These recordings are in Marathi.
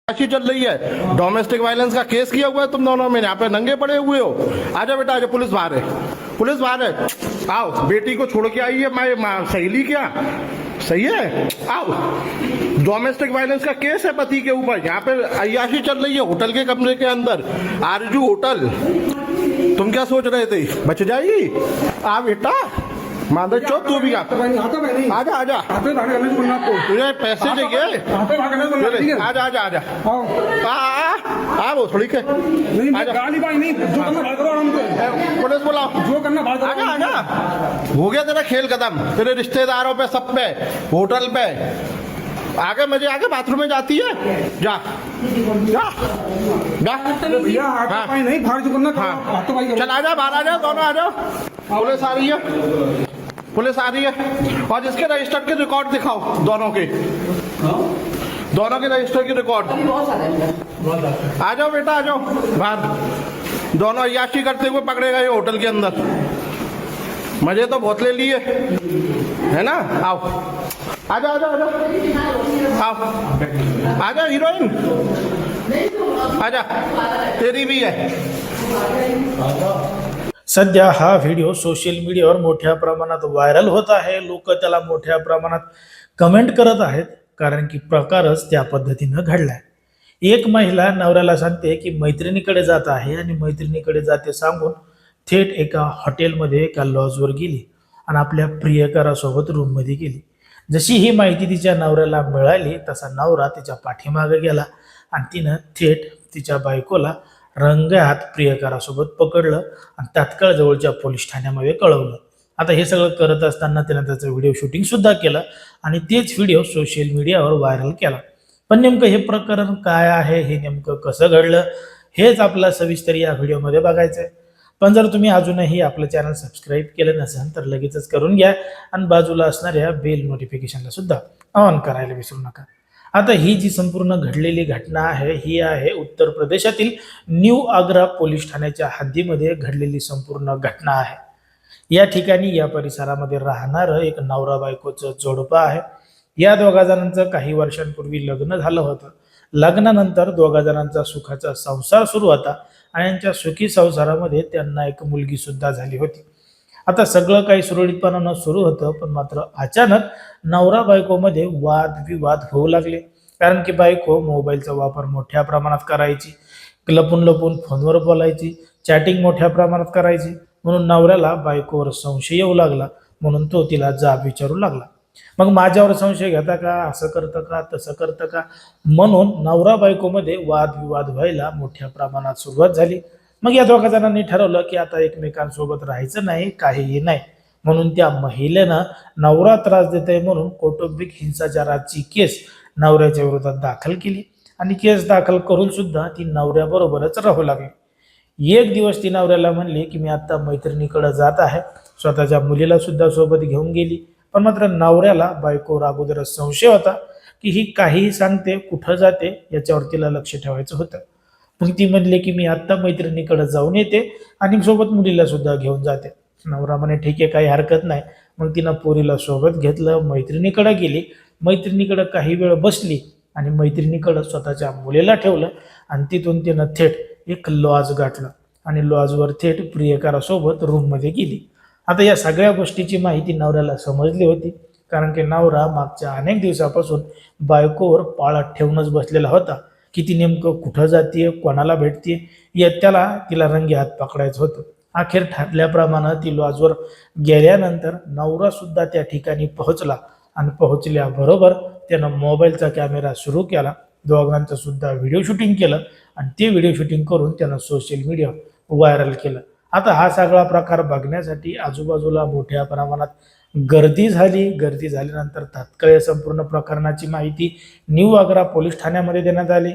अच्छी चल रही है। डोमेस्टिक वायलेंस का केस किया हुआ है तुम दोनों में, यहाँ पे नंगे पड़े हुए हो। आजा बेटा आजा, पुलिस बाहर है, पुलिस बाहर है। आओ, बेटी को छोड़ के आई है मैं सहेली, क्या सही है? आओ, डोमेस्टिक वायलेंस का केस है पति के ऊपर। यहाँ पे अय्याशी चल रही है होटल के कमरे के अंदर, आरजू होटल। तुम क्या सोच रहे थे बच जाएगी? आ बेटा माधव चौक, तू भी आजा आजा, तुझे पैसे चाहिए? आजा आजा आजा, आ वो थोड़ी के पुलिस बुलाओ, जो करना आजा आजा। हो गया तेरा खेल खत्म, तेरे रिश्तेदारों पे, सब पे, होटल पे। आगे मजे आगे बाथरूम में जाती है, जा जा जा। नहीं बाहर जो करना, चल आजा, बाहर आ जाओ, दोनों आ जाओ। पुलिस आ रही है, पुलिस आ रही है। और जिसके रजिस्टर के रिकॉर्ड दिखाओ, दोनों के रजिस्टर के रिकॉर्ड। आ जाओ बेटा आ जाओ बाहर। दोनों अय्याशी करते हुए पकड़े गए होटल के अंदर। मजे तो बहुत ले लिए है ना। आओ आजा आजा आजा, आओ आजा हीरोइन, आजा, तेरी भी है। सध्या हा व्हिडिओ सोशल मीडियावर मोठ्या प्रमाणात व्हायरल होत आहे। लोक त्याला मोठ्या प्रमाणात कमेंट करत आहेत, कारण की प्रकारच त्या पद्धतीनं घडलाय। एक महिला नवऱ्याला सांगते की मैत्रिणीकडे जात आहे आणि मैत्रिणीकडे जाते सांगून थेट एका हॉटेलमध्ये एका लॉजवर गेली आणि आपल्या प्रियकरासोबत रूममध्ये गेली। जशी ही माहिती तिच्या नवऱ्याला मिळाली तसा नवरा तिच्या पाठीमागे गेला आणि तिनं थेट तिच्या बायकोला रंगहात प्रियकरासोबत पकडलं आणि तात्काळ जवळच्या पोलीस ठाण्यामध्ये कळवलं। आता हे सगळं करत असताना त्यानं त्याचं व्हिडिओ शूटिंग सुद्धा केलं आणि तेच व्हिडिओ सोशल मीडियावर व्हायरल केला। पण नेमकं हे प्रकरण काय आहे, हे नेमकं कसं घडलं, हेच आपल्याला सविस्तर या व्हिडिओमध्ये बघायचं आहे। पण जर तुम्ही अजूनही आपलं चॅनल सबस्क्राईब केलं नसेल तर लगेचच करून घ्या आणि बाजूला असणाऱ्या बेल नोटिफिकेशनला सुद्धा ऑन करायला विसरू नका। आता ही जी संपूर्ण घडलेली घटना आहे, ही आहे उत्तर प्रदेशातील न्यू आग्रा पोलीस ठाण्याच्या हद्दीमध्ये घडलेली संपूर्ण घटना आहे। या ठिकाणी या परिसरामध्ये राहणारं एक नवरा बायकोचं जोडपं आहे। या दोघा जणांचं काही वर्षांपूर्वी लग्न झालं होतं। लग्नानंतर दोघा जणांचा सुखाचा संसार सुरू होता आणि यांच्या सुखी संसारामध्ये त्यांना एक मुलगी सुद्धा झाली होती। आता सगळं काही सुरळीतपणानं सुरू होतं, पण मात्र अचानक नवरा बायकोमध्ये वादविवाद होऊ लागले। कारण की बायको मोबाईलचा वापर मोठ्या प्रमाणात करायची, लपून लपून फोनवर बोलायची, चॅटिंग मोठ्या प्रमाणात करायची। म्हणून नवऱ्याला बायकोवर संशय येऊ लागला, म्हणून तो तिला जाब विचारू लागला। मग माझ्यावर संशय घेता का, असं करतं का, तसं करतं का, म्हणून नवरा बायकोमध्ये वादविवाद व्हायला मोठ्या प्रमाणात सुरुवात झाली। मग या दोघा जणांनी ठरवलं की आता एकमेकांसोबत राहायचं नाही, काहीही नाही। म्हणून त्या महिलेनं नवरा त्रास देत आहे म्हणून कौटुंबिक हिंसाचाराची केस नवऱ्याच्या विरोधात दाखल केली आणि केस दाखल करून सुद्धा ती नवऱ्याबरोबरच राहू लागली। एक दिवस ती नवऱ्याला म्हणली की मी आता मैत्रिणीकडे जात आहे, स्वतःच्या मुलीला सुद्धा सोबत घेऊन गेली। पण मात्र नवऱ्याला बायकोवर अगोदरच संशय होता की ही काहीही सांगते, कुठं जाते, याच्यावर तिला लक्ष ठेवायचं होतं। मग ती म्हणली की मी आत्ता मैत्रिणीकडे जाऊन येते आणि सोबत मुलीला सुद्धा घेऊन जाते। नवरा म्हणे ठीक आहे, काही हरकत नाही। मग तिनं पोरीला सोबत घेतलं, मैत्रिणीकडे गेली, मैत्रिणीकडे काही वेळ बसली आणि मैत्रिणीकडे स्वतःच्या मुलीला ठेवलं आणि तिथून तिनं थेट एक लॉज गाठलं आणि लॉजवर थेट प्रियकरासोबत रूममध्ये गेली। आता या सगळ्या गोष्टीची माहिती नवऱ्याला समजली होती, कारण की नवरा मागच्या अनेक दिवसापासून बायकोवर पाळत ठेवूनच बसलेला होता की ती नेमकं कुठं जातीये, कोणाला भेटतीये, या तिला रंगी हात पकडायचं होतं। अखेर ठरल्याप्रमाणे ती लॉजवर गेल्यानंतर नवरा सुद्धा त्या ठिकाणी पोहोचला आणि पोहोचल्याबरोबर त्यानं मोबाईलचा कॅमेरा सुरू केला, दोघांचं सुद्धा व्हिडिओ शूटिंग केलं आणि ते व्हिडिओ शूटिंग करून त्यानं सोशल मीडियावर व्हायरल केलं। आता हा सगळा प्रकार बघण्यासाठी आजूबाजूला मोठ्या प्रमाणात गर्दी झाली। गर्दी झाल्यानंतर तात्काळ या संपूर्ण प्रकरणाची माहिती न्यू आग्रा पोलीस ठाण्यामध्ये देण्यात आली।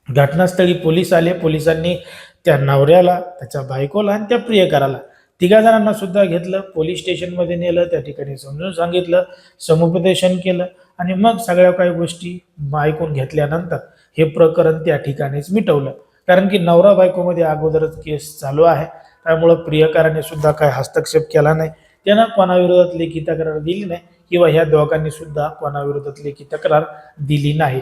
घटनास्थळी पोलीस आले। पोलिसांनी त्या नवऱ्याला, त्याच्या बायकोला आणि त्या प्रियकराला तिघा जणांना सुद्धा घेतलं, पोलीस स्टेशनमध्ये नेलं, त्या ठिकाणी समजून सांगितलं, समुपदेशन केलं आणि मग सगळ्या काही गोष्टी ऐकून घेतल्यानंतर हे प्रकरण त्या ठिकाणीच मिटवलं। कारण की नवरा बायकोमध्ये अगोदरच केस चालू आहे, त्यामुळे प्रियकराने सुद्धा काही हस्तक्षेप केला नाही, त्यानं कोणाविरोधात लेखी तक्रार दिली नाही किंवा ह्या दोघांनी सुद्धा कोणाविरोधात लेखी तक्रार दिली नाही।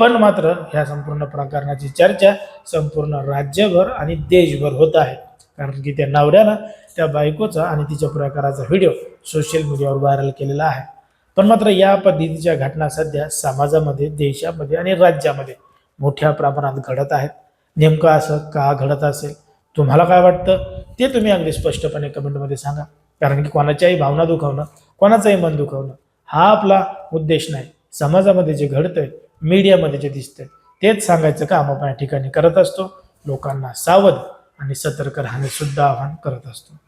पण मात्र ह्या संपूर्ण प्रकरणाची चर्चा संपूर्ण राज्यभर आणि देशभर होत आहे, कारण की त्या नवऱ्यानं त्या बायकोचा आणि तिच्या प्रकाराचा व्हिडिओ सोशल मीडियावर व्हायरल केलेला आहे. पण मात्र या पद्धतीच्या घटना सध्या समाजामध्ये, देशामध्ये आणि राज्यामध्ये मोठ्या प्रमाणात घडत आहेत. नेमकं असं का घडत असेल, तुम्हाला काय वाटतं ते तुम्ही अगदी स्पष्टपणे कमेंटमध्ये सांगा. कारण की कोणाच्याही भावना दुखावणं, कोणाचंही मन दुखावणं हा आपला उद्देश नाही. समाजामध्ये जे घडतंय, मीडियामध्ये जे दिसतंय तेच सांगायचं काम आपण या ठिकाणी करत असतो. लोकांना सावध आणि सतर्क राहणे सुद्धा आवाहन करत असतो.